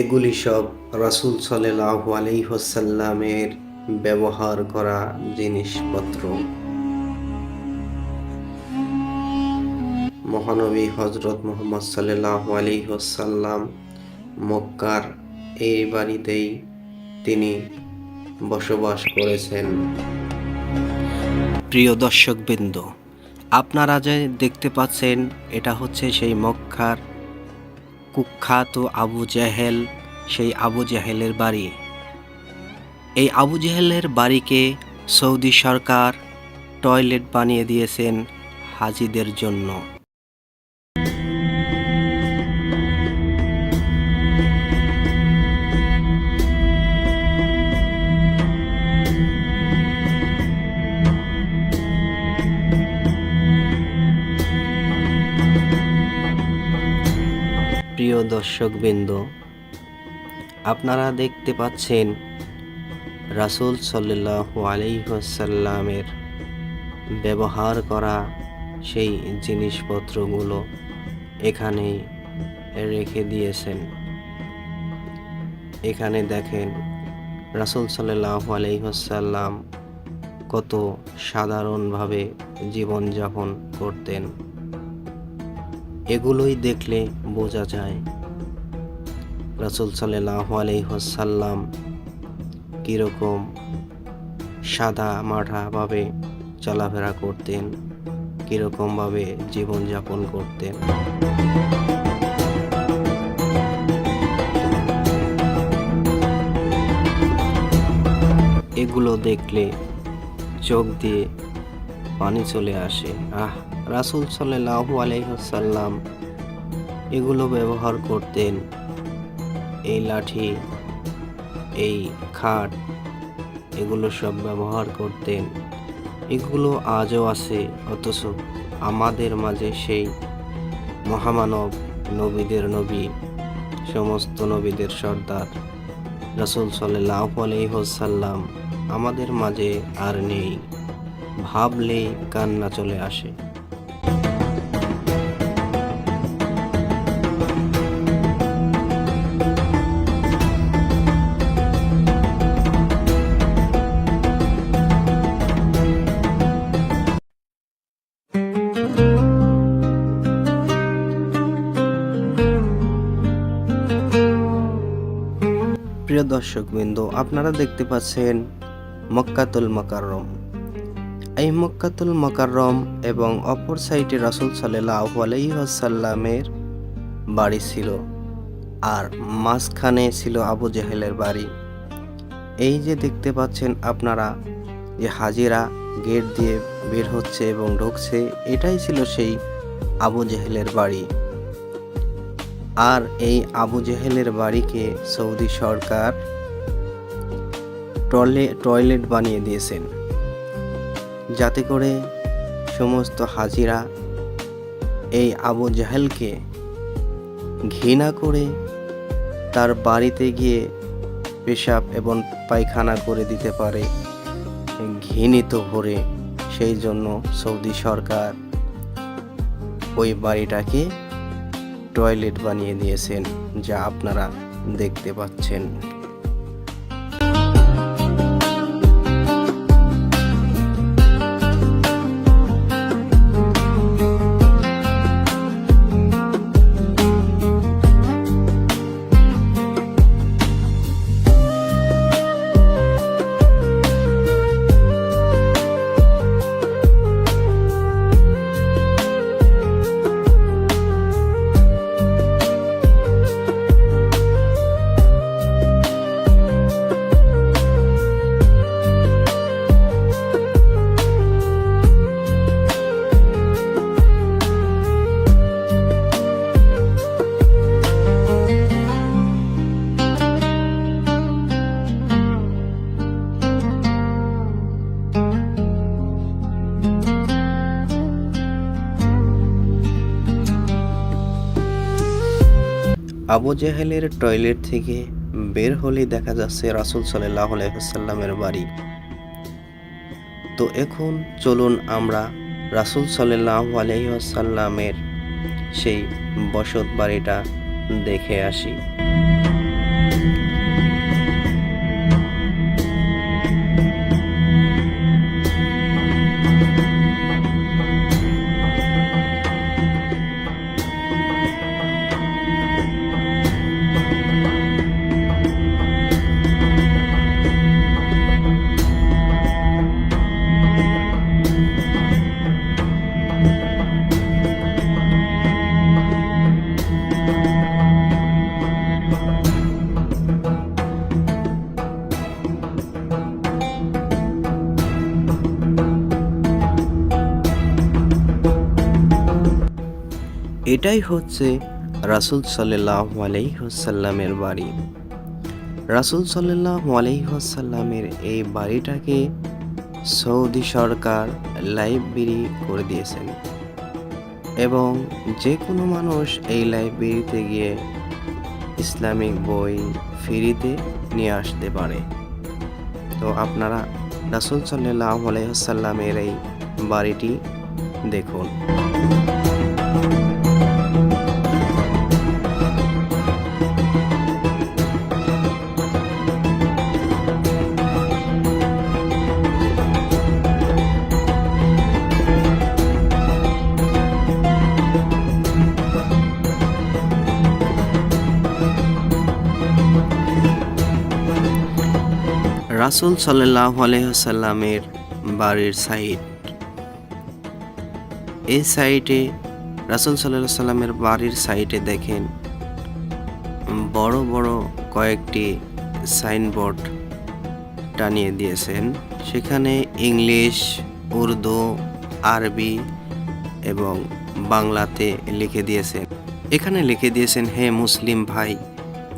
এগুলি সব রাসূল সাল্লাল্লাহু আলাইহি ওয়াসাল্লামের ব্যবহার করা জিনিসপত্র। মহানবী হযরত মুহাম্মদ সাল্লাল্লাহু আলাইহি ওয়াসাল্লাম মক্কার এই বাড়িতেই তিনি বসবাস করেছেন। প্রিয় দর্শকবৃন্দ, আপনারা যে দেখতে পাচ্ছেন এটা হচ্ছে সেই মক্কার কুখ্যাত আবু জেহেল, সেই আবু জেহেলের বাড়ি। এই আবু জেহেলের বাড়িকে সৌদি সরকার টয়লেট বানিয়ে দিয়েছেন হাজিদের জন্য। প্রিয় দর্শকবৃন্দ, আপনারা দেখতে পাচ্ছেন রাসূল সাল্লাল্লাহু আলাইহি ওয়াসাল্লামের ব্যবহার করা সেই জিনিসপত্রগুলো এখানে রেখে দিয়েছেন। এখানে দেখেন রাসূল সাল্লাল্লাহু আলাইহি ওয়াসাল্লাম কত সাধারণভাবে জীবনযাপন করতেন। এগুলোই দেখলে বোঝা যায় রাসূল সাল্লাল্লাহু আলাইহি ওয়াসাল্লাম কীরকম সাদা মাঠাভাবে চলাফেরা করতেন, কীরকমভাবে জীবনযাপন করতেন। এগুলো দেখলে চোখ দিয়ে পানি চলে আসে। রাসূল সাল্লাল্লাহু আলাইহি ওয়াসাল্লাম এগুলো ব্যবহার করতেন। এই লাঠি, এই খাট, এগুলো সব ব্যবহার করতেন। এগুলো আজও আছে, অথচ আমাদের মাঝে সেই মহামানব, নবীদের নবী, সমস্ত নবীদের সর্দার রাসূল সাল্লাল্লাহু আলাইহি ওয়াসাল্লাম আমাদের মাঝে আর নেই। ভাবলেই কান্না চলে আসে। প্রিয় দর্শকবৃন্দ, আপনারা দেখতে পাচ্ছেন মক্কাতুল মুকাররম। এই মক্কাতুল মুকাররম এবং অপর সাইডে রাসূল সাল্লাল্লাহু আলাইহি ওয়াসাল্লামের বাড়ি ছিল, আর মাঝখানে ছিল আবু জেহেলের বাড়ি। এই যে দেখতে পাচ্ছেন আপনারা যে হাজিরা গেট দিয়ে বের হচ্ছে এবং ঢুকছে, এটাই ছিল সেই আবু জেহেলের বাড়ি। আর এই আবু জেহেলের বাড়িকে সৌদি সরকার টয়লেট বানিয়ে দিয়েছেন, যাতে করে সমস্ত হাজিরা এই আবু জেহেলকে ঘৃণা করে তার বাড়িতে গিয়ে পেশাব এবং পায়খানা করে দিতে পারে ঘৃণিত ভরে। সেই জন্য সৌদি সরকার ওই বাড়িটাকে টয়লেট বানিয়ে দিয়েছেন, যা আপনারা দেখতে পাচ্ছেন। আবু জেহেলের টয়লেট থেকে বের হলেই দেখা যাচ্ছে রাসূল সাল্লাল্লাহু আলাইহি ওয়াসাল্লামের বাড়ি। তো এখন চলুন আমরা রাসূল সাল্লাল্লাহু আলাইহি ওয়াসাল্লামের সেই বসত বাড়িটা দেখে আসি। এটাই হচ্ছে রাসূল সাল্লাল্লাহু আলাইহি ওয়াসাল্লামের বাড়ি। রাসূল সাল্লাল্লাহু আলাইহি ওয়াসাল্লামের এই বাড়িটাকে সৌদি সরকার লাইব্রেরি করে দিয়েছেন এবং যে কোনো মানুষ এই লাইব্রেরিতে গিয়ে ইসলামিক বই ফ্রিতে নিয়ে আসতে পারে। তো আপনারা রাসূল সাল্লাল্লাহু আলাইহি ওয়াসাল্লামের এই বাড়িটি দেখুন। রাসূল সাল্লাল্লাহু আলাইহি ওয়াসাল্লামের বাড়ির সাইট। এই সাইটে রাসূল সাল্লাল্লাহু আলাইহি ওয়াসাল্লামের বাড়ির সাইটে দেখেন বড় বড় কয়েকটি সাইনবোর্ড টানিয়ে দিয়েছেন। সেখানে ইংলিশ, উর্দু, আরবি এবং বাংলাতে লিখে দিয়েছেন। এখানে লিখে দিয়েছেন, হে মুসলিম ভাই,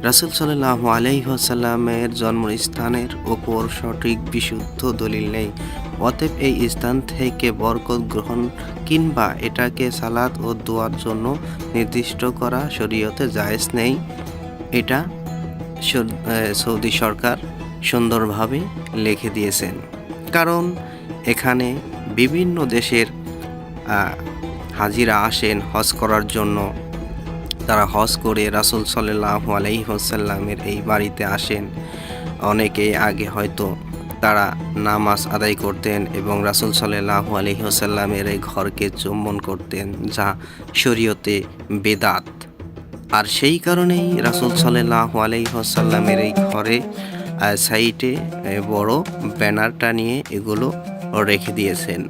রাসূল সাল্লাল্লাহু আলাইহি ওয়াসাল্লামের জন্মস্থানের উপর সঠিক বিশুদ্ধ দলিল নেই। অতএব এই স্থান থেকে বরকত গ্রহণ কিংবা এটাকে সালাত ও দোয়ার জন্য নির্দিষ্ট করা শরীয়তে জায়েজ নেই। এটা সৌদি সরকার সুন্দরভাবে লিখে দিয়েছেন, কারণ এখানে বিভিন্ন দেশের হাজিরা আসেন হজ করার জন্য। তারা হজ করে রাসূল সাল্লাল্লাহু আলাইহি ওয়াসাল্লামের এই বাড়িতে আসেন। অনেকে আগে হয়তো তারা নামাজ আদায় করতেন এবং রাসূল সাল্লাল্লাহু আলাইহি ওয়াসাল্লামের এই ঘরকে চুম্বন করতেন, যা শরীয়তে বেদাত। আর সেই কারণেই রাসূল সাল্লাল্লাহু আলাইহি ওয়াসাল্লামের এই ঘরে সাইটে বড় ব্যানার টানিয়ে এগুলো রেখে দিয়েছেন।